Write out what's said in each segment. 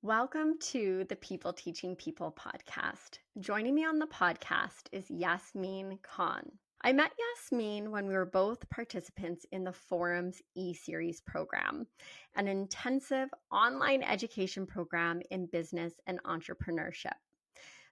Welcome to the People Teaching People podcast. Joining me on the podcast is Yasmin Khan. I met Yasmin when we were both participants in the Forum's e-series program, an intensive online education program in business and entrepreneurship.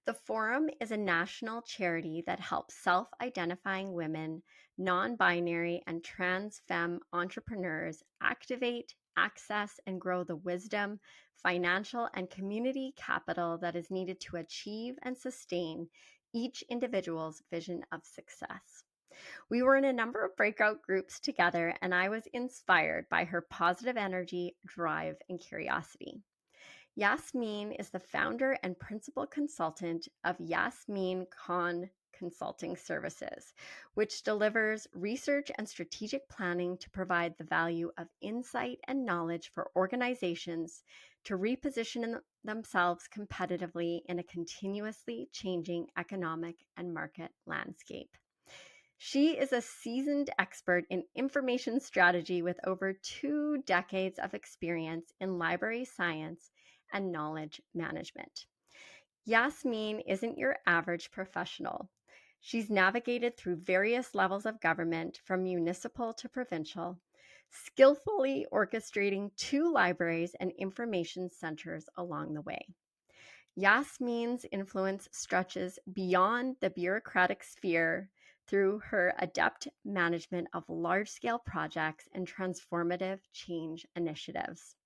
The Forum is a national charity that helps self identifying women, non binary, and trans-femme entrepreneurs activate, access, and grow the wisdom, financial, and community capital that is needed to achieve and sustain each individual's vision of success. We were in a number of breakout groups together, and I was inspired by her positive energy, drive, and curiosity. Yasmin is the founder and principal consultant of Yasmin Khan Consulting Services, which delivers research and strategic planning to provide the value of insight and knowledge for organizations to reposition themselves competitively in a continuously changing economic and market landscape. She is a seasoned expert in information strategy with over 2 decades of experience in library science and knowledge management. Yasmin isn't your average professional. She's navigated through various levels of government, from municipal to provincial, skillfully orchestrating 2 libraries and information centers along the way. Yasmin's influence stretches beyond the bureaucratic sphere through her adept management of large scale projects and transformative change initiatives.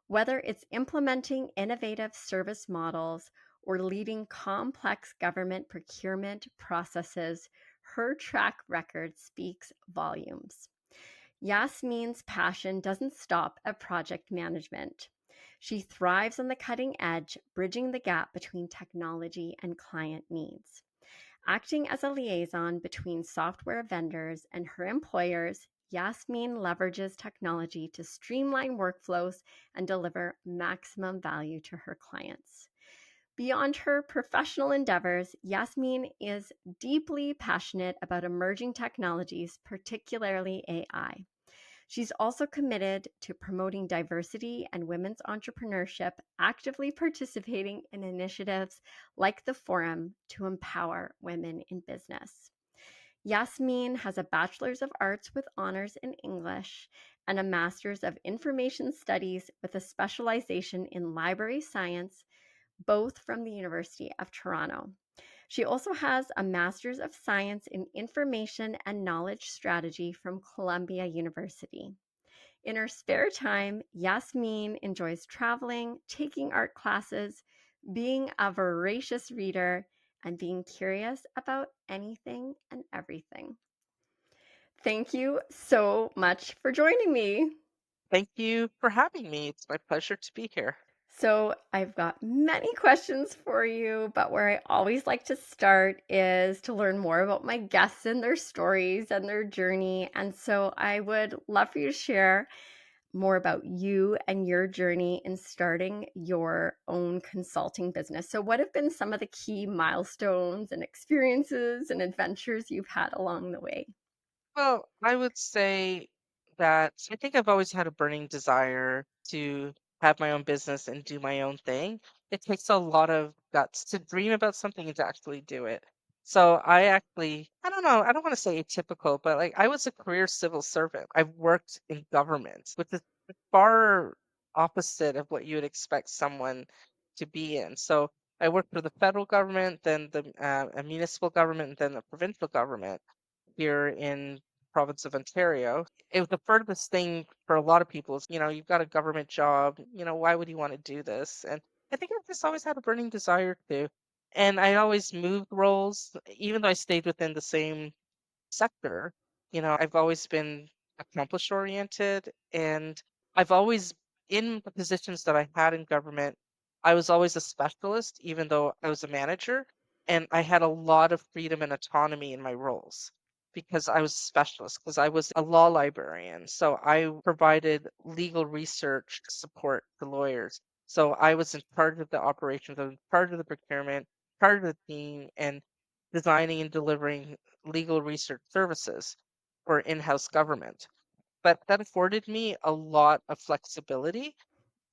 Whether it's implementing innovative service models or leading complex government procurement processes, her track record speaks volumes. Yasmin's passion doesn't stop at project management. She thrives on the cutting edge, bridging the gap between technology and client needs. Acting as a liaison between software vendors and her employers, Yasmin leverages technology to streamline workflows and deliver maximum value to her clients. Beyond her professional endeavors, Yasmin is deeply passionate about emerging technologies, particularly AI. She's also committed to promoting diversity and women's entrepreneurship, actively participating in initiatives like the Forum to empower women in business. Yasmin has a Bachelor's of Arts with honors in English and a Master's of Information Studies with a specialization in library science, both from the University of Toronto. She also has a Master's of Science in Information and Knowledge Strategy from Columbia University. In her spare time, Yasmin enjoys traveling, taking art classes, being a voracious reader, and being curious about anything and everything. Thank you so much for joining me. Thank you for having me. It's my pleasure to be here. So, I've got many questions for you, but where I always like to start is to learn more about my guests and their stories and their journey. And so, I would love for you to share more about you and your journey in starting your own consulting business. So, what have been some of the key milestones and experiences and adventures you've had along the way? Well, I would say that I think I've always had a burning desire to have my own business and do my own thing. It takes a lot of guts to dream about something and to actually do it. So I don't know, I don't want to say atypical, but like I was a career civil servant. I've worked in government, which is far opposite of what you would expect someone to be in. So I worked for the federal government, then the a municipal government, and then the provincial government here in province of Ontario. It was the furthest thing for a lot of people is, you've got a government job, why would you want to do this? And I think I've just always had a burning desire to. And I always moved roles, even though I stayed within the same sector. I've always been accomplish oriented and I've always, in the positions that I had in government, I was always a specialist, even though I was a manager. And I had a lot of freedom and autonomy in my roles because I was a specialist, because I was a law librarian. So I provided legal research support to lawyers. So I was in charge of the operations, I was in charge of the procurement, part of the team, and designing and delivering legal research services for in-house government. But that afforded me a lot of flexibility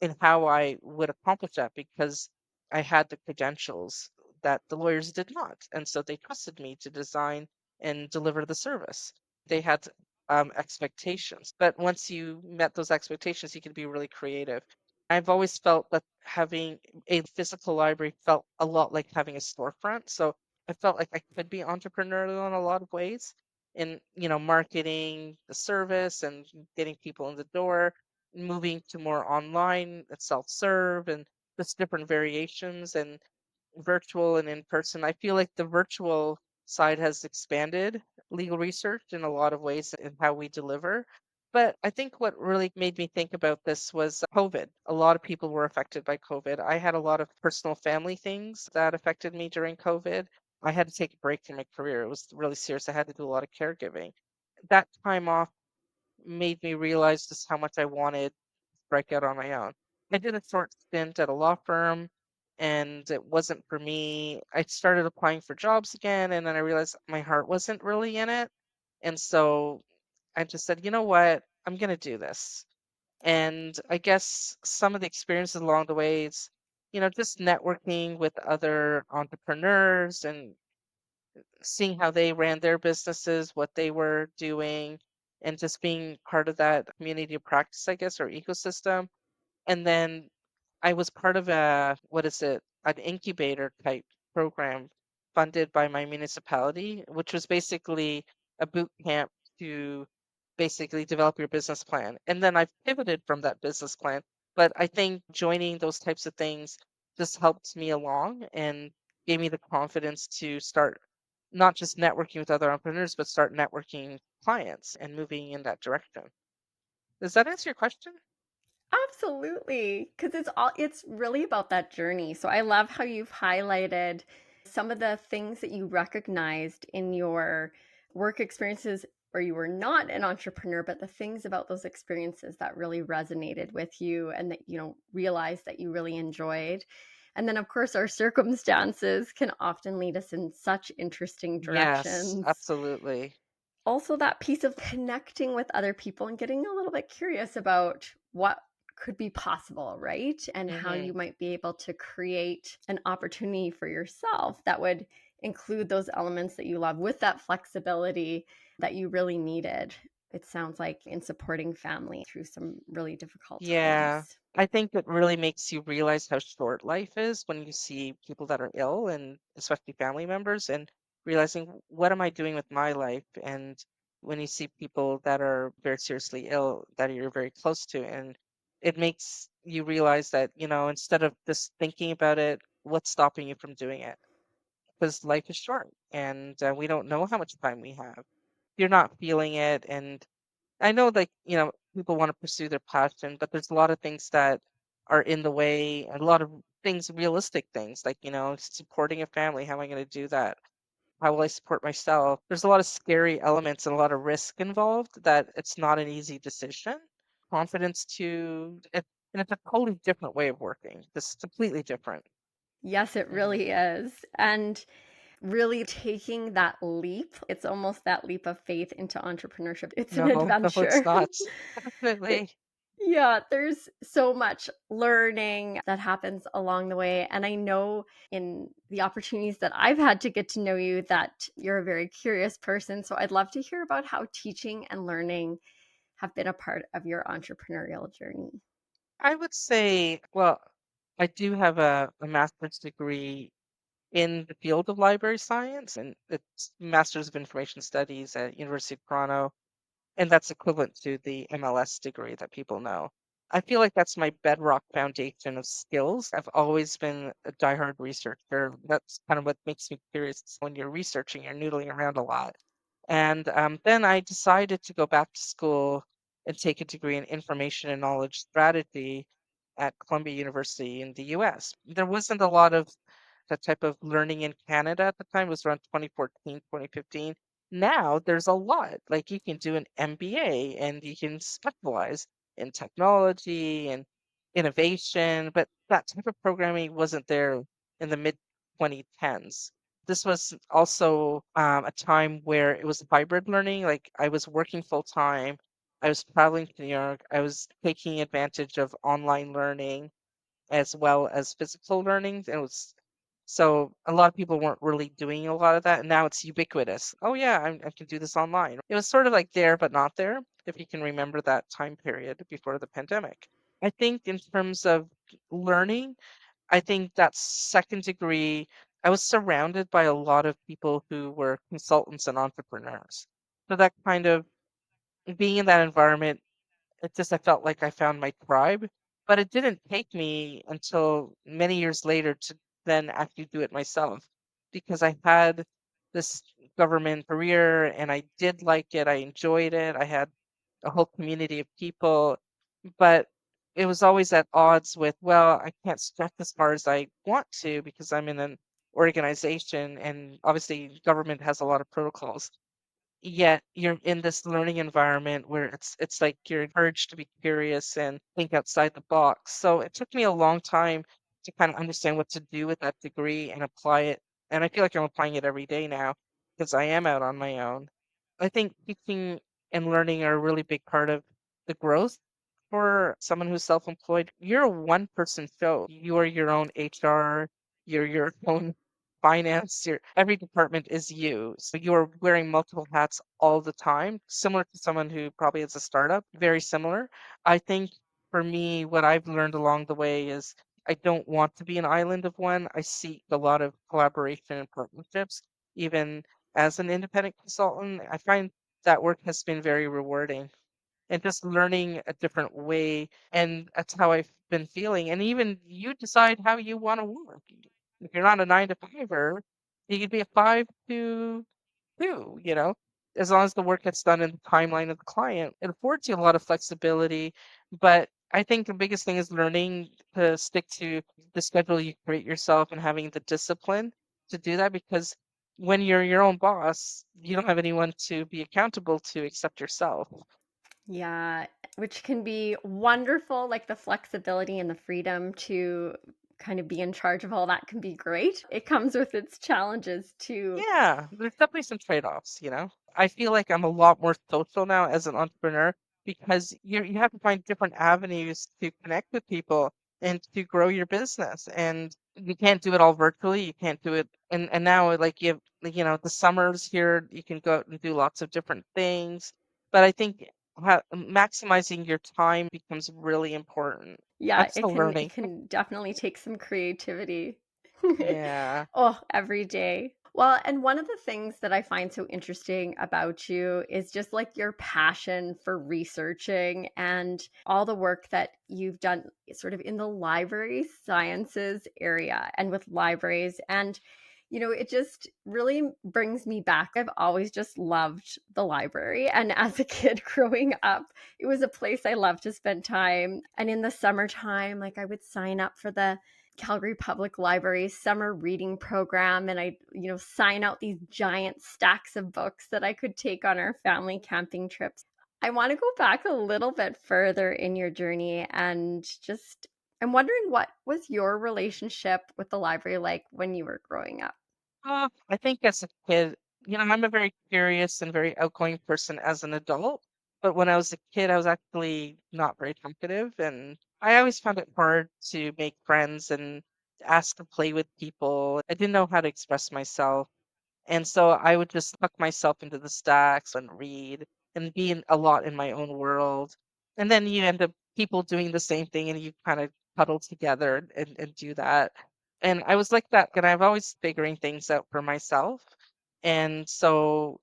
in how I would accomplish that because I had the credentials that the lawyers did not. And so they trusted me to design and deliver the service. They had expectations. But once you met those expectations, you could be really creative. I've always felt that having a physical library felt a lot like having a storefront. So I felt like I could be entrepreneurial in a lot of ways in, marketing the service and getting people in the door, moving to more online and self-serve and just different variations and virtual and in person. I feel like the virtual side has expanded legal research in a lot of ways in how we deliver. But I think what really made me think about this was COVID. A lot of people were affected by COVID. I had a lot of personal family things that affected me during COVID. I had to take a break from my career. It was really serious. I had to do a lot of caregiving. That time off made me realize just how much I wanted to break out on my own. I did a short stint at a law firm and it wasn't for me. I started applying for jobs again and then I realized my heart wasn't really in it. And so I just said, you know what? I'm going to do this. And I guess some of the experiences along the way is, just networking with other entrepreneurs and seeing how they ran their businesses, what they were doing, and just being part of that community of practice, I guess, or ecosystem. And then I was part of what is it, an incubator type program funded by my municipality, which was basically a boot camp to basically develop your business plan. And then I've pivoted from that business plan. But I think joining those types of things just helped me along and gave me the confidence to start not just networking with other entrepreneurs, but start networking clients and moving in that direction. Does that answer your question? Absolutely, because it's really about that journey. So I love how you've highlighted some of the things that you recognized in your work experiences where you were not an entrepreneur, but the things about those experiences that really resonated with you and that realized that you really enjoyed. And then of course our circumstances can often lead us in such interesting Yes, directions. absolutely. Also that piece of connecting with other people and getting a little bit curious about what could be possible, right? And how Hmm. you might be able to create an opportunity for yourself that would include those elements that you love with that flexibility that you really needed. It sounds like in supporting family through some really difficult Yeah, times. I think it really makes you realize how short life is when you see people that are ill and especially family members and realizing what am I doing with my life? And when you see people that are very seriously ill that you're very close to, and it makes you realize that, instead of just thinking about it, what's stopping you from doing it? Because life is short and we don't know how much time we have. You're not feeling it and I know, like, people want to pursue their passion, but there's a lot of things that are in the way, and a lot of things, realistic things, like, supporting a family. How am I going to do that? How will I support myself? There's a lot of scary elements and a lot of risk involved that it's not an easy decision. Confidence and it's a totally different way of working. It's completely different. Yes, it Hmm. really is. And really taking that leap, it's almost that leap of faith into entrepreneurship. It's an No, no, it's adventure. not. It Definitely. Yeah, there's so much learning that happens along the way, and I know in the opportunities that I've had to get to know you that you're a very curious person, so I'd love to hear about how teaching and learning have been a part of your entrepreneurial journey. I would say, well, I do have a master's degree in the field of library science, and it's Masters of Information Studies at University of Toronto, and that's equivalent to the MLS degree that people know. I feel like that's my bedrock foundation of skills. I've always been a diehard researcher. That's kind of what makes me curious when you're researching, you're noodling around a lot. And then I decided to go back to school and take a degree in information and knowledge strategy at Columbia University in the US. There wasn't a lot of that type of learning in Canada at the time. It was around 2014, 2015. Now there's a lot. Like you can do an MBA and you can specialize in technology and innovation, but that type of programming wasn't there in the mid 2010s. This was also a time where it was hybrid learning. Like I was working full time I was traveling to New York. I was taking advantage of online learning as well as physical learning. It was so a lot of people weren't really doing a lot of that, and now it's ubiquitous. Oh yeah, I can do this online. It was sort of like there but not there, if you can remember that time period before the pandemic. I think in terms of learning, I think that second degree, I was surrounded by a lot of people who were consultants and entrepreneurs. So that kind of being in that environment, it just I felt like I found my tribe, but it didn't take me until many years later to then actually do it myself because I had this government career and I did like it. I enjoyed it. I had a whole community of people, but it was always at odds with, well, I can't stretch as far as I want to because I'm in an organization and obviously government has a lot of protocols, yet you're in this learning environment where it's like you're encouraged to be curious and think outside the box. So it took me a long time to kind of understand what to do with that degree and apply it. And I feel like I'm applying it every day now because I am out on my own. I think teaching and learning are a really big part of the growth for someone who's self-employed. You're a one-person show. You are your own HR, you're your own finance, your every department is you. So you're wearing multiple hats all the time, similar to someone who probably has a startup, very similar. I think for me, what I've learned along the way is I don't want to be an island of one. I seek a lot of collaboration and partnerships, even as an independent consultant. I find that work has been very rewarding and just learning a different way. And that's how I've been feeling. And even you decide how you want to work. If you're not a 9 to 5er, you could be a 5 to 2, as long as the work gets done in the timeline of the client. It affords you a lot of flexibility. But I think the biggest thing is learning to stick to the schedule you create yourself and having the discipline to do that because when you're your own boss, you don't have anyone to be accountable to except yourself. Yeah, which can be wonderful, like the flexibility and the freedom to kind of be in charge of all that can be great. It comes with its challenges too. Yeah, there's definitely some trade-offs. I feel like I'm a lot more social now as an entrepreneur because you have to find different avenues to connect with people and to grow your business. And you can't do it all virtually. You can't do it and now like you have the summers here, you can go out and do lots of different things. But I think maximizing your time becomes really important. Yeah, I'm it still can it learning. can definitely take some creativity. Yeah. Oh, every day. Well, and one of the things that I find so interesting about you is just like your passion for researching and all the work that you've done sort of in the library sciences area and with libraries. And, it just really brings me back. I've always just loved the library. And as a kid growing up, it was a place I loved to spend time. And in the summertime, like I would sign up for the Calgary Public Library's summer reading program, and I, sign out these giant stacks of books that I could take on our family camping trips. I want to go back a little bit further in your journey and just I'm wondering what was your relationship with the library like when you were growing up? I think as a kid, I'm a very curious and very outgoing person as an adult. But when I was a kid, I was actually not very talkative. And I always found it hard to make friends and ask to play with people. I didn't know how to express myself. And so I would just tuck myself into the stacks and read and be a lot in my own world. And then you end up people doing the same thing and you kind of huddle together and do that. And I was like that, and I've always figuring things out for myself. And so,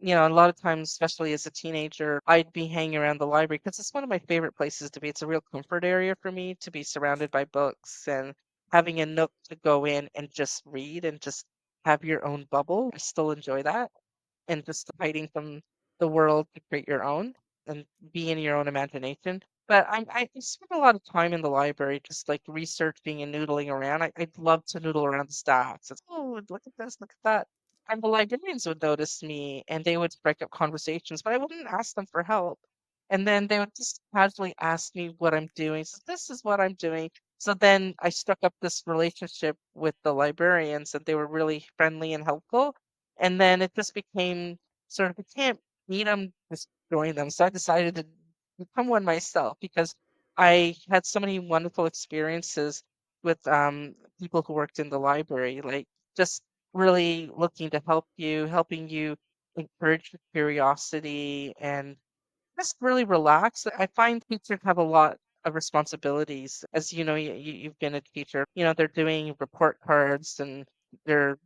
a lot of times, especially as a teenager, I'd be hanging around the library because it's one of my favorite places to be. It's a real comfort area for me to be surrounded by books and having a nook to go in and just read and just have your own bubble. I still enjoy that and just hiding from the world to create your own and be in your own imagination. But I spend a lot of time in the library just like researching and noodling around. I'd love to noodle around the stacks. It's, oh, look at this, look at that. And the librarians would notice me and they would strike up conversations, but I wouldn't ask them for help. And then they would just casually ask me what I'm doing. So this is what I'm doing. So then I struck up this relationship with the librarians and they were really friendly and helpful. And then it just became sort of, I can't meet them join them. So I decided to become one myself because I had so many wonderful experiences with people who worked in the library, like just really looking to helping you encourage your curiosity and just really relax. I find teachers have a lot of responsibilities. As you know, you've been a teacher. They're doing report cards and they're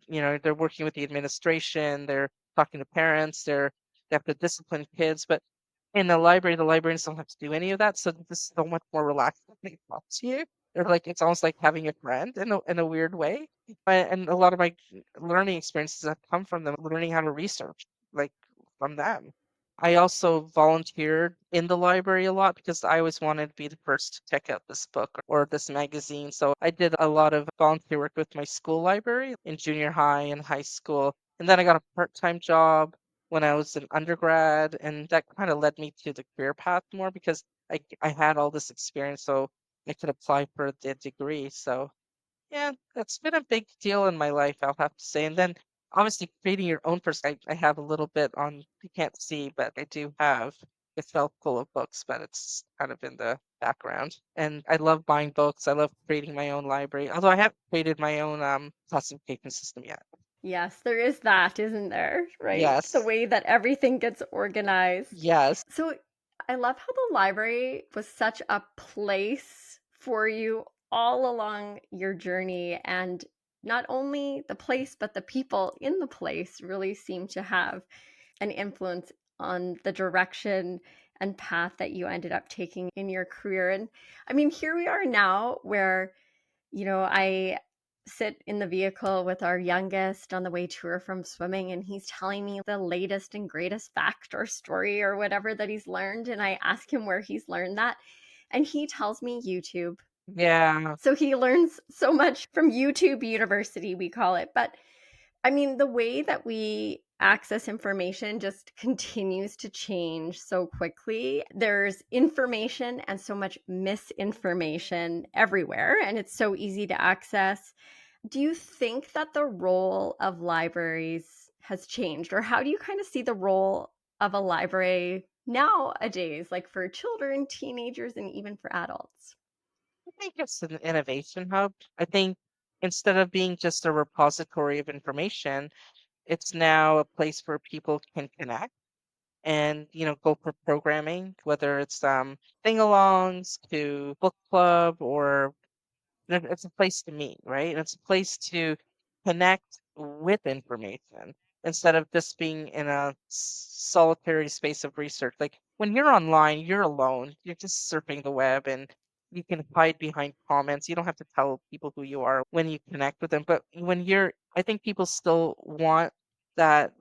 working with the administration. They're talking to parents. They have to discipline kids. But in the library, the librarians don't have to do any of that. So this is so much more relaxed when they talk to you. They're like it's almost like having a friend in a weird way. And a lot of my learning experiences have come from them learning how to research, like from them. I also volunteered in the library a lot because I always wanted to be the first to check out this book or this magazine. So I did a lot of volunteer work with my school library in junior high and high school. And then I got a part-time job when I was an undergrad, and that kind of led me to the career path more because I had all this experience, so I could apply for the degree. So yeah, that's been a big deal in my life, I'll have to say. And then obviously creating your own I have a little bit on, you can't see, but I do have a shelf full of books, but it's kind of in the background. And I love buying books. I love creating my own library, although I haven't created my own classification system yet. Yes, there is that, isn't there? Right? The Yes. way that everything gets organized. Yes. So I love how the library was such a place for you all along your journey. And not only the place, but the people in the place really seem to have an influence on the direction and path that you ended up taking in your career. And I mean, here we are now where I sit in the vehicle with our youngest on the way to or from swimming, and he's telling me the latest and greatest fact or story or whatever that he's learned. And I ask him where he's learned that. And he tells me YouTube. Yeah. So he learns so much from YouTube University, we call it. But I mean, the way that we access information just continues to change so quickly. There's information and so much misinformation everywhere, and it's so easy to access. Do you think that the role of libraries has changed, or how do you kind of see the role of a library nowadays, like for children, teenagers, and even for adults? I think it's an innovation hub. I think instead of being just a repository of information, it's now a place where people can connect and go for programming, whether it's sing-alongs to book club or it's a place to meet, right? And it's a place to connect with information instead of just being in a solitary space of research. Like when you're online, you're alone. You're just surfing the web and you can hide behind comments. You don't have to tell people who you are when you connect with them. But I think people still want that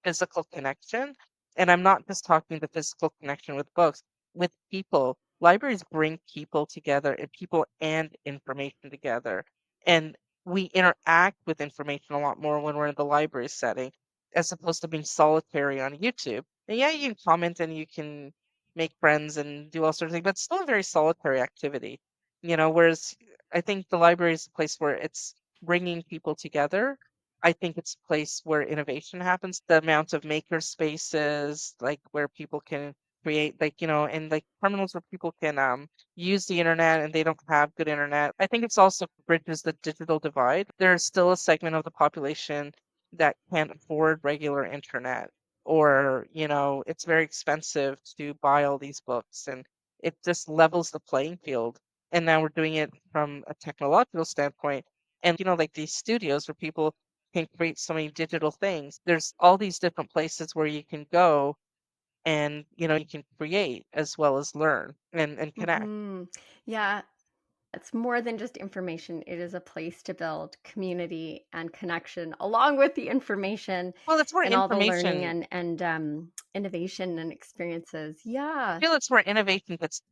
physical connection. And I'm not just talking the physical connection with books, with people. Libraries bring people together and people and information together. And we interact with information a lot more when we're in the library setting, as opposed to being solitary on YouTube. And yeah, you can comment and you can make friends and do all sorts of things, but it's still a very solitary activity. Whereas I think the library is a place where it's bringing people together. I think it's a place where innovation happens. The amount of maker spaces, like where people can create, like, and like terminals where people can use the internet and they don't have good internet. I think it's also bridges the digital divide. There's still a segment of the population that can't afford regular internet, or, it's very expensive to buy all these books, and it just levels the playing field. And now we're doing it from a technological standpoint. And, like these studios where people can create so many digital things. There's all these different places where you can go and, you can create as well as learn and connect. Yeah, it's more than just information. It is a place to build community and connection, along with the information Well, that's where and all the learning information, and innovation and experiences. I Yeah, feel it's where information gets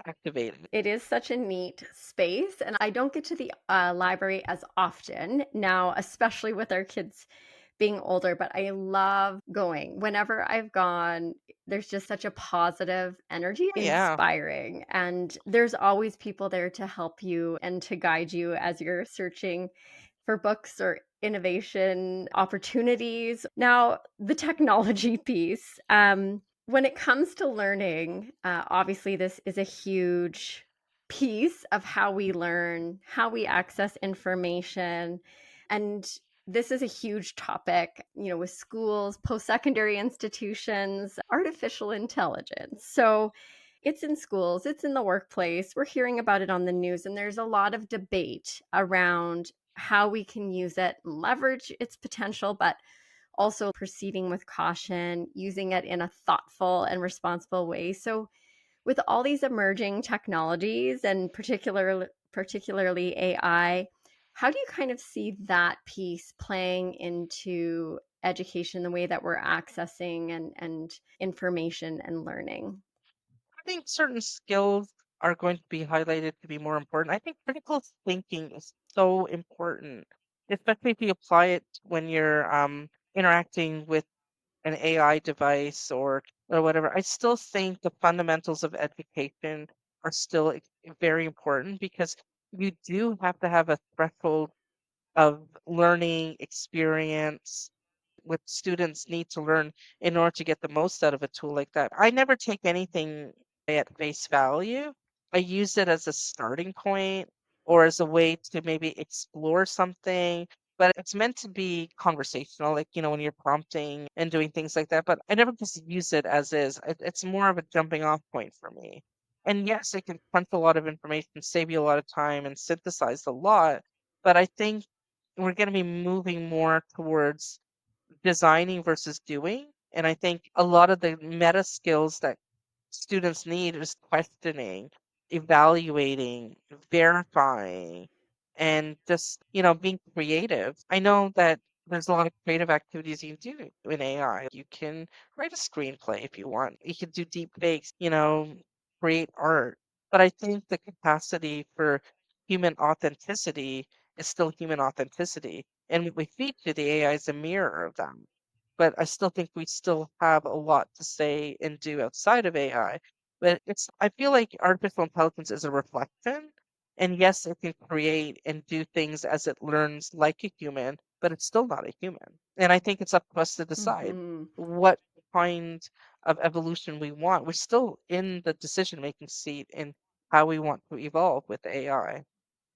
activated. it is such a neat space, and I don't get to the library as often now, especially with our kids being older, but I love going. Whenever I've gone, there's just such a positive energy, Oh, yeah. inspiring, and there's always people there to help you and to guide you as you're searching for books or innovation opportunities. Now, the technology piece. When it comes to learning, obviously, this is a huge piece of how we learn, how we access information. And this is a huge topic, with schools, post secondary institutions, artificial intelligence. So it's in schools, it's in the workplace. We're hearing about it on the news, and there's a lot of debate around how we can use it, leverage its potential, but also proceeding with caution, using it in a thoughtful and responsible way. So, with all these emerging technologies and particularly AI, how do you kind of see that piece playing into education, the way that we're accessing and information and learning? I think certain skills are going to be highlighted to be more important. I think critical thinking is so important, especially if you apply it when you're interacting with an AI device or whatever. I still think the fundamentals of education are still very important because you do have to have a threshold of learning experience what students need to learn in order to get the most out of a tool like that. I never take anything at face value. I use it as a starting point or as a way to maybe explore something, but it's meant to be conversational, like, when you're prompting and doing things like that. But I never just use it as is. It's more of a jumping off point for me. And yes, it can crunch a lot of information, save you a lot of time, and synthesize a lot. But I think we're going to be moving more towards designing versus doing. And I think a lot of the meta skills that students need is questioning, evaluating, verifying, and just, being creative. I know that there's a lot of creative activities you can do in AI. You can write a screenplay if you want. You can do deep fakes, create art. But I think the capacity for human authenticity is still human authenticity. And what we feed to the AI is a mirror of that. But I still think we still have a lot to say and do outside of AI. But I feel like artificial intelligence is a reflection. And yes, it can create and do things as it learns like a human, but it's still not a human. And I think it's up to us to decide Hmm. what kind of evolution we want. We're still in the decision making seat in how we want to evolve with AI.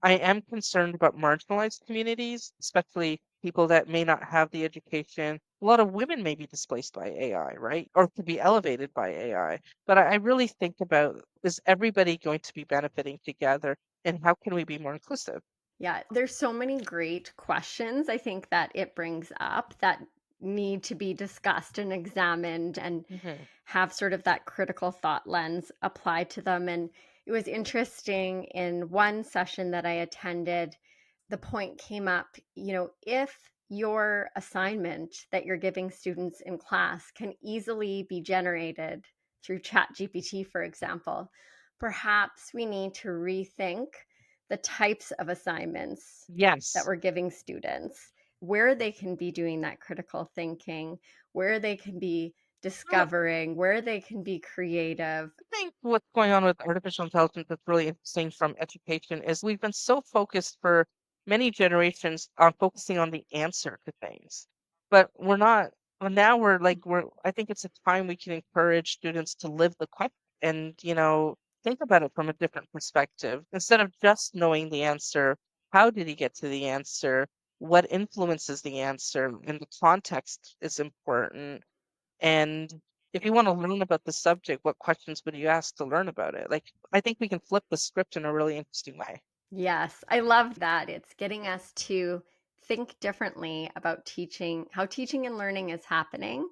I am concerned about marginalized communities, especially people that may not have the education. A lot of women may be displaced by AI, right? Or to be elevated by AI. But I really think about, is everybody going to be benefiting together? And how can we be more inclusive? Yeah, there's so many great questions I think that it brings up that need to be discussed and examined and Hmm. have sort of that critical thought lens applied to them. And it was interesting in one session that I attended, the point came up, if your assignment that you're giving students in class can easily be generated through ChatGPT, for example, perhaps we need to rethink the types of assignments that Yes. we're giving students, where they can be doing that critical thinking, where they can be Well, discovering, where they can be creative. I think what's going on with artificial intelligence that's really interesting from education is we've been so focused for many generations on focusing on the answer to things. But we're not, well, now I think it's a time we can encourage students to live the question and, think about it from a different perspective. Instead of just knowing the answer, how did he get to the answer? What influences the answer? And the context is important and if you want to learn about the subject, what questions would you ask to learn about it? Like, I think we can flip the script in a really interesting way. Yes, I love that. It's getting us to think differently about teaching, how teaching and learning is happening.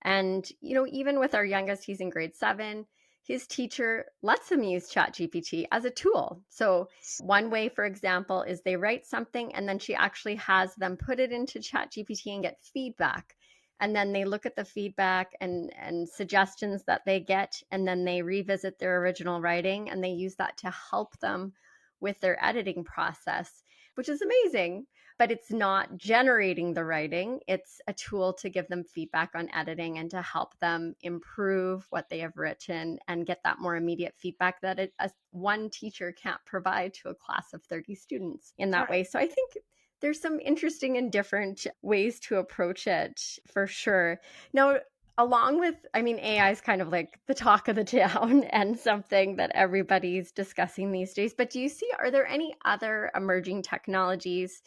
And, even with our youngest, he's in grade 7, his teacher lets him use ChatGPT as a tool. So, one way, for example, is they write something and then she actually has them put it into ChatGPT and get feedback. And then they look at the feedback and suggestions that they get, and then they revisit their original writing and they use that to help them with their editing process, which is amazing. But it's not generating the writing. It's a tool to give them feedback on editing and to help them improve what they have written and get that more immediate feedback that one teacher can't provide to a class of 30 students in that Right. way. So I think there's some interesting and different ways to approach it for sure. Now, Along with, I mean, AI is kind of like the talk of the town and something that everybody's discussing these days. But do you see, are there any other emerging technologies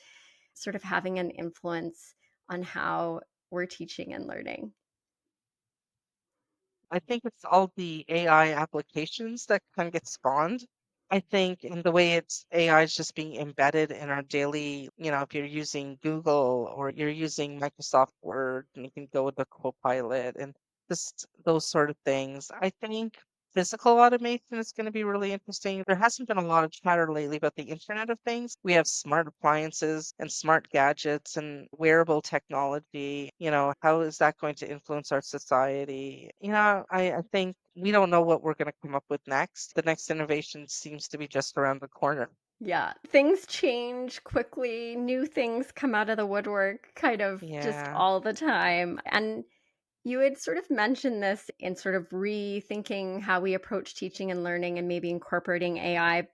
sort of having an influence on how we're teaching and learning? I think it's all the AI applications that kind of get spawned. I think in the way it's AI is just being embedded in our daily, if you're using Google or you're using Microsoft Word and you can go with the Copilot and just those sort of things. I think physical automation is going to be really interesting. There hasn't been a lot of chatter lately about the Internet of Things. We have smart appliances and smart gadgets and wearable technology. How is that going to influence our society? I think we don't know what we're going to come up with next. The next innovation seems to be just around the corner. Yeah, things change quickly, new things come out of the woodwork kind of just Yeah. all the time. And you had sort of mentioned this in sort of rethinking how we approach teaching and learning and maybe incorporating AI,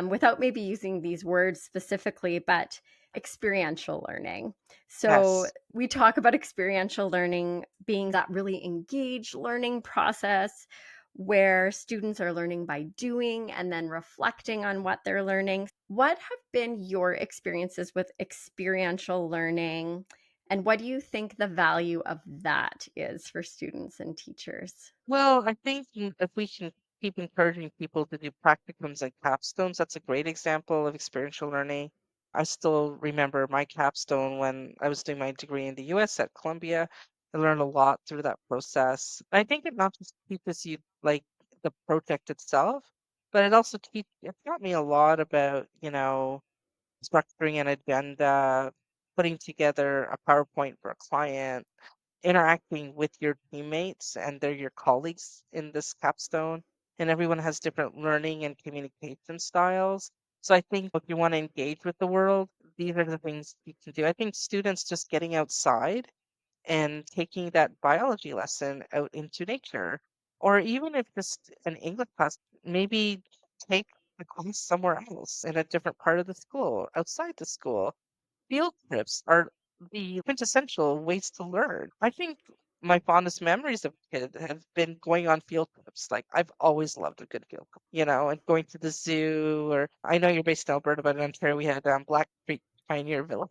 without maybe using these words specifically, but experiential learning. So Yes. we talk about experiential learning being that really engaged learning process where students are learning by doing and then reflecting on what they're learning. What have been your experiences with experiential learning? And what do you think the value of that is for students and teachers? Well, I think if we can keep encouraging people to do practicums and capstones, that's a great example of experiential learning. I still remember my capstone when I was doing my degree in the US at Columbia. I learned a lot through that process. I think it not just teaches you like the project itself, but it taught me a lot about, structuring an agenda, putting together a PowerPoint for a client, interacting with your teammates and they're your colleagues in this capstone, and everyone has different learning and communication styles. So I think if you want to engage with the world, these are the things you can do. I think students just getting outside and taking that biology lesson out into nature, or even if just an English class, maybe take the class somewhere else in a different part of the school, outside the school. Field trips are the quintessential ways to learn. I think my fondest memories of a kid have been going on field trips. Like I've always loved a good field trip, and going to the zoo. Or I know you're based in Alberta, but in Ontario we had Black Creek Pioneer Village.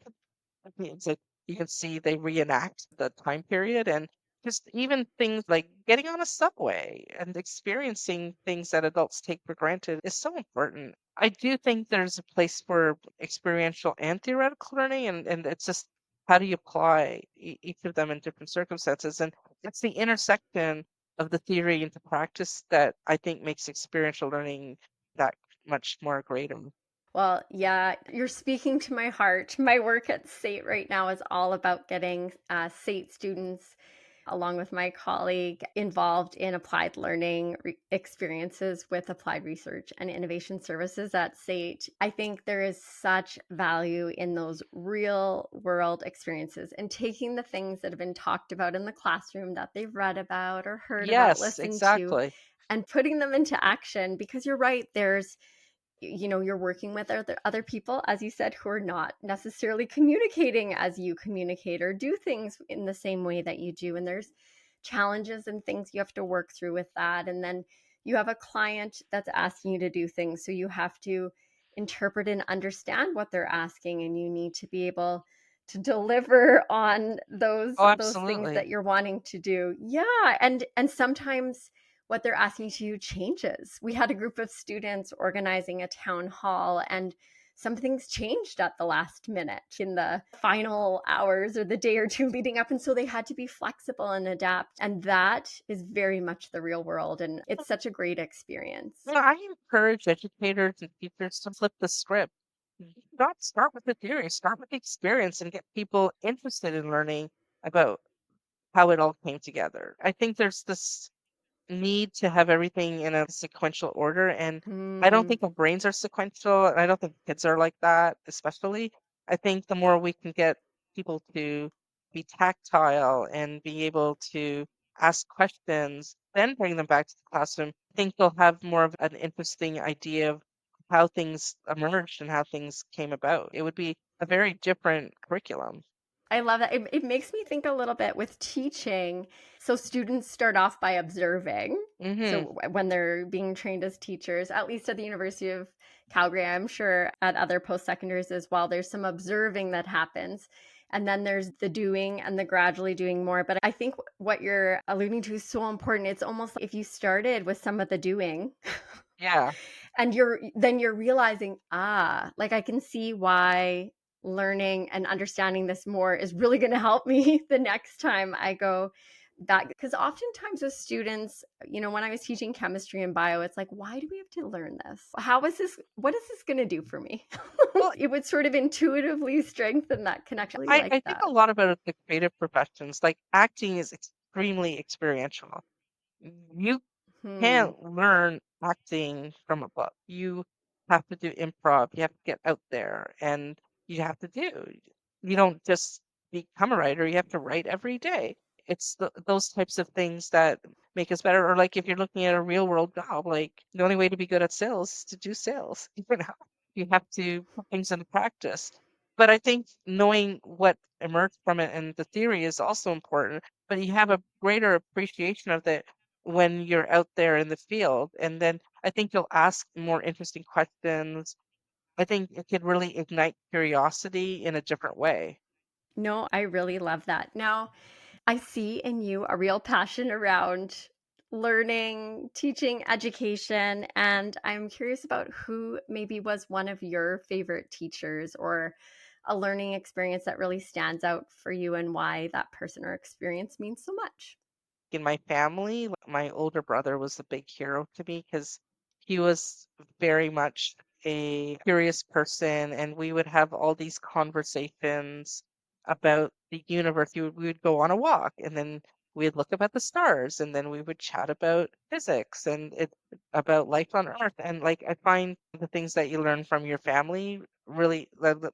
It's like you can see they reenact the time period, and just even things like getting on a subway and experiencing things that adults take for granted is so important. I do think there's a place for experiential and theoretical learning, and it's just how do you apply each of them in different circumstances? And it's the intersection of the theory into practice that I think makes experiential learning that much more greater. Well, yeah, you're speaking to my heart. My work at SAIT right now is all about getting SAIT students, along with my colleague, involved in applied learning experiences with applied research and innovation services at SAIT. I think there is such value in those real world experiences and taking the things that have been talked about in the classroom that they've read about or heard about, Yes, listened to, exactly. and putting them into action. Because you're right, you're working with other people, as you said, who are not necessarily communicating as you communicate or do things in the same way that you do, and there's challenges and things you have to work through with that. And then you have a client that's asking you to do things, so you have to interpret and understand what they're asking, and you need to be able to deliver on Oh, those things that absolutely. you're wanting to do. Yeah, and sometimes what they're asking to you changes. We had a group of students organizing a town hall, and some things changed at the last minute in the final hours or the day or two leading up. And so they had to be flexible and adapt. And that is very much the real world. And it's such a great experience. I encourage educators and teachers to flip the script. Not start with the theory, start with the experience and get people interested in learning about how it all came together. I think there's this need to have everything in a sequential order. And I don't Hmm. think our brains are sequential. And I don't think kids are like that, especially. I think the more we can get people to be tactile and be able to ask questions, then bring them back to the classroom, I think they'll have more of an interesting idea of how things emerged and how things came about. It would be a very different curriculum. I love that. It makes me think a little bit with teaching. So students start off by observing. Hmm. So when they're being trained as teachers, at least at the University of Calgary, I'm sure at other post secondaries as well, there's some observing that happens. And then there's the doing and the gradually doing more. But I think what you're alluding to is so important. It's almost like if you started with some of the doing Yeah. and you're realizing, like I can see why learning and understanding this more is really going to help me the next time I go back, because oftentimes with students, when I was teaching chemistry and bio, it's like, why do we have to learn this? How is this, what is this going to do for me? Well, It would sort of intuitively strengthen that connection. I really like I think that. a lot about the creative professions, like acting is extremely experiential. You Hmm. can't learn acting from a book. You have to do improv. You have to get out there and you have to do. You don't just become a writer. You have to write every day. It's those types of things that make us better. Or like if you're looking at a real world job, like the only way to be good at sales is to do sales. You have to put things into practice. But I think knowing what emerged from it and the theory is also important. But you have a greater appreciation of the when you're out there in the field. And then I think you'll ask more interesting questions. I think it could really ignite curiosity in a different way. No, I really love that. Now, I see in you a real passion around learning, teaching, education, and I'm curious about who maybe was one of your favorite teachers or a learning experience that really stands out for you and why that person or experience means so much. In my family, my older brother was a big hero to me because he was very much a curious person, and we would have all these conversations about the universe. We would go on a walk, and then we'd look up at the stars, and then we would chat about physics and about life on Earth. And like, I find the things that you learn from your family really,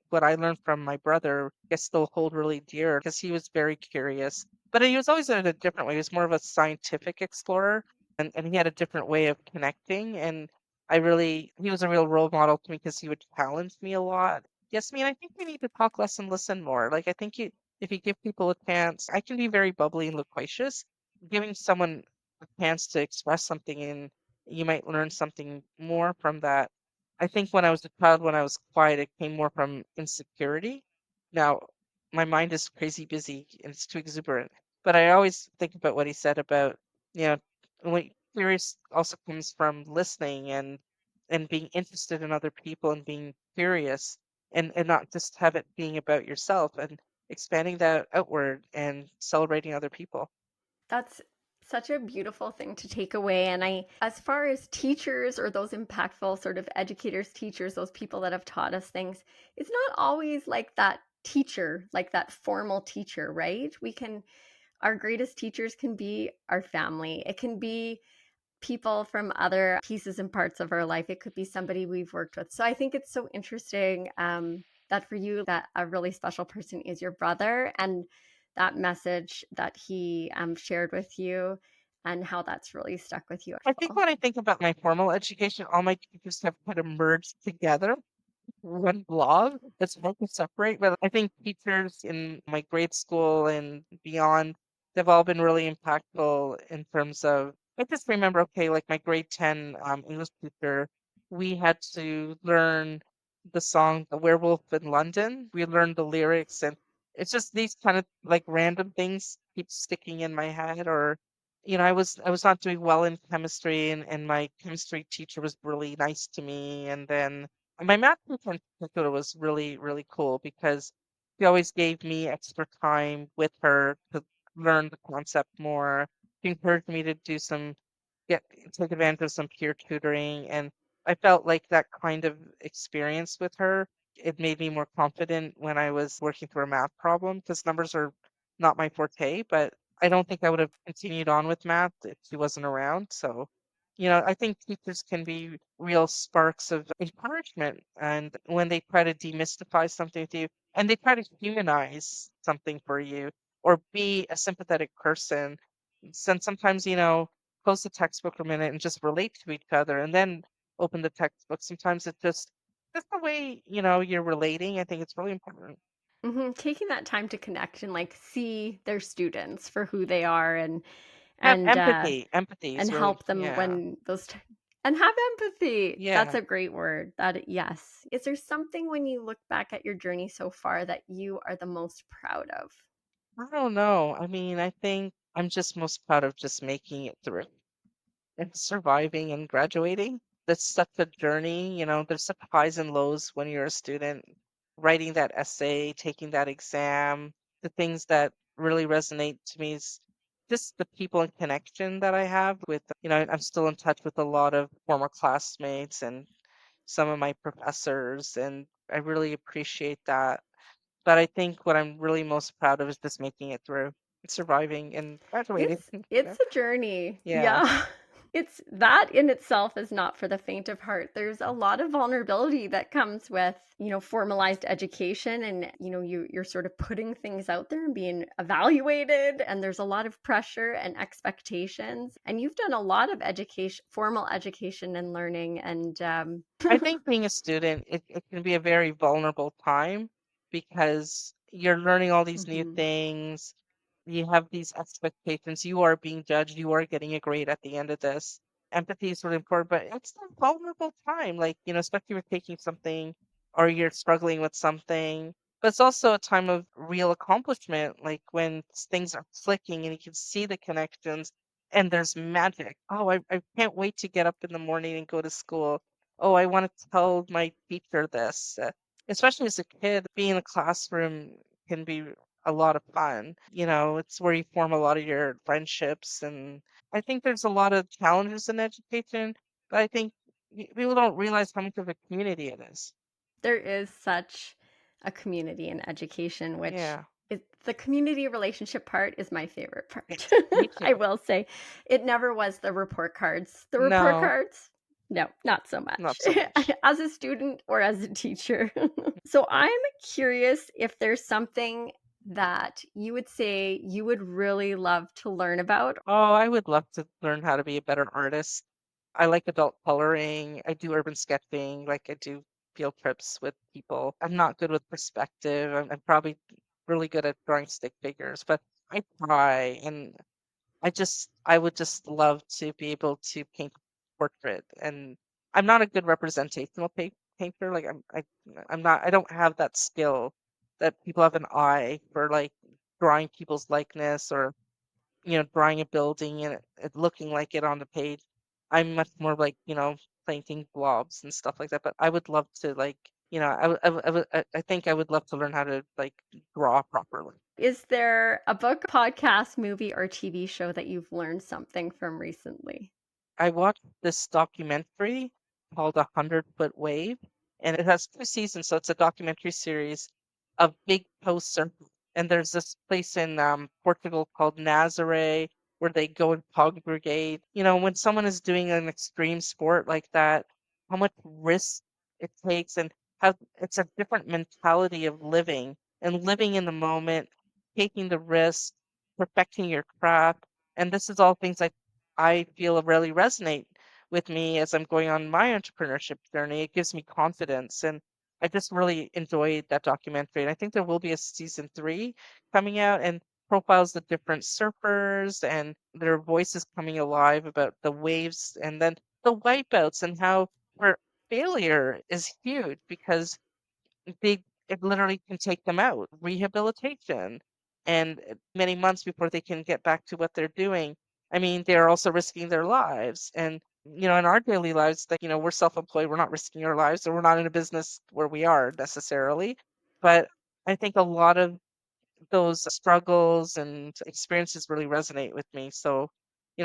what I learned from my brother, I still hold really dear because he was very curious, but he was always in a different way. He was more of a scientific explorer, and he had a different way of connecting. And he was a real role model to me because he would challenge me a lot. Yes, I mean, I think we need to talk less and listen more. Like, I think if you give people a chance, I can be very bubbly and loquacious. Giving someone a chance to express something and you might learn something more from that. I think when I was a child, when I was quiet, it came more from insecurity. Now, my mind is crazy busy and it's too exuberant. But I always think about what he said about, you know, when curious also comes from listening and being interested in other people and being curious and not just have it being about yourself and expanding that outward and celebrating other people. That's such a beautiful thing to take away. And as far as teachers or those impactful sort of educators, teachers, those people that have taught us things, it's not always like that teacher, like that formal teacher, right? Our greatest teachers can be our family. It can be people from other pieces and parts of our life. It could be somebody we've worked with. So I think it's so interesting that for you, that a really special person is your brother and that message that he shared with you and how that's really stuck with you. I think when I think about my formal education, all my teachers have kind of merged together one blog. It's hard to separate, but I think teachers in my grade school and beyond, they've all been really impactful in terms of. I just remember, okay, like my grade 10 English teacher, we had to learn the song "The Werewolf in London." We learned the lyrics, and it's just these kind of like random things keep sticking in my head. Or, I was not doing well in chemistry, and my chemistry teacher was really nice to me, and then my math teacher in particular was really, really cool because she always gave me extra time with her to learn the concept more. She encouraged me to get take advantage of some peer tutoring, and I felt like that kind of experience with her, it made me more confident when I was working through a math problem because numbers are not my forte, but I don't think I would have continued on with math if she wasn't around. So, I think teachers can be real sparks of encouragement. And when they try to demystify something with you and they try to humanize something for you or be a sympathetic person, since sometimes, close the textbook for a minute and just relate to each other and then open the textbook. Sometimes it's just the way, you're relating. I think it's really important. Taking that time to connect and, like, see their students for who they are Have and, uh, empathy. Empathy and is really, help them yeah. when those t and have empathy. That's Yeah. a great word. That yes. Is there something when you look back at your journey so far that you are the most proud of? I don't know. I mean, I think I'm just most proud of just making it through and surviving and graduating. That's such a journey, there's such highs and lows when you're a student. Writing that essay, taking that exam, the things that really resonate to me is just the people and connection that I have with, I'm still in touch with a lot of former classmates and some of my professors, and I really appreciate that. But I think what I'm really most proud of is just making it through, surviving and graduating. It's a journey. Yeah. Yeah. It's that in itself is not for the faint of heart. There's a lot of vulnerability that comes with, formalized education and, you're sort of putting things out there and being evaluated and there's a lot of pressure and expectations. And you've done a lot of education, formal education and learning and I think being a student, it can be a very vulnerable time because you're learning all these new Mhm. things. You have these expectations. You are being judged. You are getting a grade at the end of this. Empathy is really important, but it's a vulnerable time. Like, especially if you're taking something or you're struggling with something. But it's also a time of real accomplishment, like when things are clicking and you can see the connections and there's magic. Oh, I can't wait to get up in the morning and go to school. Oh, I want to tell my teacher this. Especially as a kid, being in a classroom can be a lot of fun. It's where you form a lot of your friendships. And I think there's a lot of challenges in education, but I think people don't realize how much of a community it is. There is such a community in education, which Yeah. the community relationship part is my favorite part. Yes. Me I too. will say it never was the report cards. The report No, cards, no, not so not much so much. as a student or as a teacher. So I'm curious if there's something that you would say you would really love to learn about. Oh, I would love to learn how to be a better artist. I like adult coloring. I do urban sketching. Like I do field trips with people. I'm not good with perspective. I'm probably really good at drawing stick figures, but I try. And I would just love to be able to paint a portrait. And I'm not a good representational painter. Like I'm not, I don't have that skill that people have an eye for like drawing people's likeness or drawing a building and it looking like it on the page. I'm much more like, painting blobs and stuff like that. But I would love to like, I think I would love to learn how to like draw properly. Is there a book, podcast, movie, or TV show that you've learned something from recently? I watched this documentary called A 100 Foot Wave, and it has 2 seasons. So it's a documentary series of big post surfing. And there's this place in Portugal called Nazaré where they go and congregate. When someone is doing an extreme sport like that, how much risk it takes and how it's a different mentality of living and living in the moment, taking the risk, perfecting your craft. And this is all things I feel really resonate with me as I'm going on my entrepreneurship journey. It gives me confidence. And I just really enjoyed that documentary. And I think there will be a season 3 coming out and profiles the different surfers and their voices coming alive about the waves and then the wipeouts and how where failure is huge because it literally can take them out. Rehabilitation and many months before they can get back to what they're doing. I mean, they're also risking their lives. And, in our daily lives, that, we're self-employed, we're not risking our lives, or we're not in a business where we are necessarily. But I think a lot of those struggles and experiences really resonate with me. So,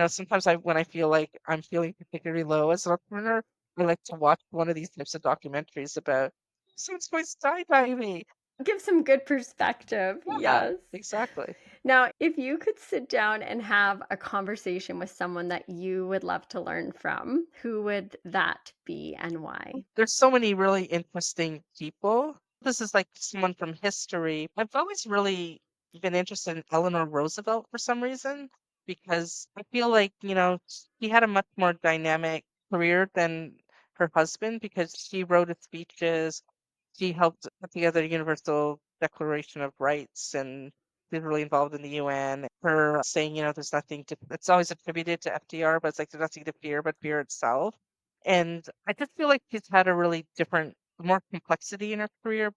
sometimes when I feel like I'm feeling particularly low as an entrepreneur, I like to watch one of these types of documentaries about someone's going skydiving. Give some good perspective. Yeah, Yes. exactly. Now, if you could sit down and have a conversation with someone that you would love to learn from, who would that be and why? There's so many really interesting people. This is like someone from history. I've always really been interested in Eleanor Roosevelt for some reason because I feel like, she had a much more dynamic career than her husband because she wrote his speeches. She helped put together the Universal Declaration of Rights, and she's really involved in the UN. Her saying, there's nothing to, it's always attributed to FDR, but it's like there's nothing to fear but fear itself. And I just feel like she's had a really different, more complexity in her career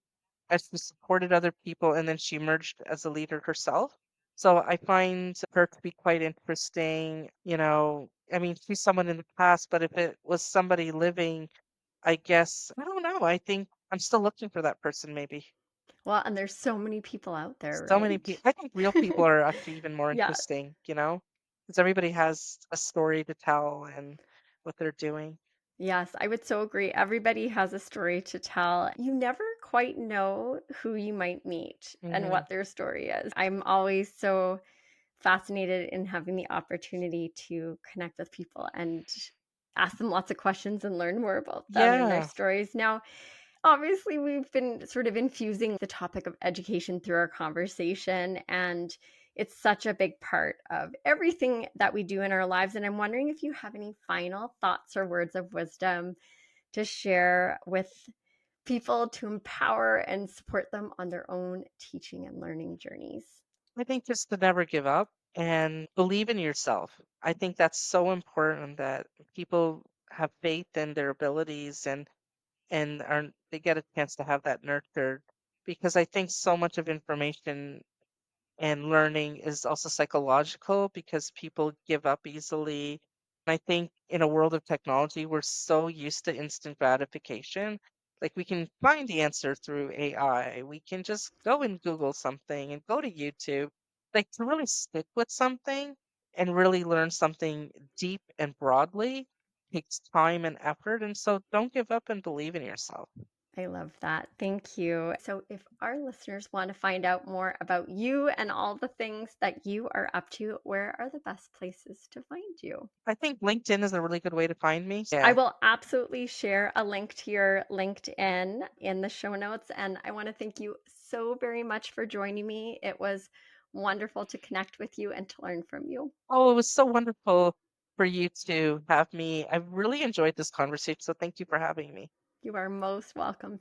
as she supported other people and then she emerged as a leader herself. So I find her to be quite interesting. I mean, she's someone in the past, but if it was somebody living, I guess, I don't know. I think I'm still looking for that person, maybe. Well, and there's so many people out there, So many people. right? I think real people are actually even more Yeah. interesting, because everybody has a story to tell and what they're doing. Yes, I would so agree. Everybody has a story to tell. You never quite know who you might meet and Hmm. what their story is. I'm always so fascinated in having the opportunity to connect with people and ask them lots of questions and learn more about them and their Yeah, stories. Now, obviously, we've been sort of infusing the topic of education through our conversation, and it's such a big part of everything that we do in our lives. And I'm wondering if you have any final thoughts or words of wisdom to share with people to empower and support them on their own teaching and learning journeys. I think just to never give up and believe in yourself. I think that's so important that people have faith in their abilities and they get a chance to have that nurtured, because I think so much of information and learning is also psychological because people give up easily. And I think in a world of technology, we're so used to instant gratification. Like we can find the answer through AI. We can just go and Google something and go to YouTube. Like to really stick with something and really learn something deep and broadly takes time and effort. And so don't give up and believe in yourself. I love that. Thank you. So, if our listeners want to find out more about you and all the things that you are up to, where are the best places to find you? I think LinkedIn is a really good way to find me. I Yeah. will absolutely share a link to your LinkedIn in the show notes. And I want to thank you so very much for joining me. It was wonderful to connect with you and to learn from you. Oh, it was so wonderful for you to have me. I really enjoyed this conversation, so thank you for having me. You are most welcome.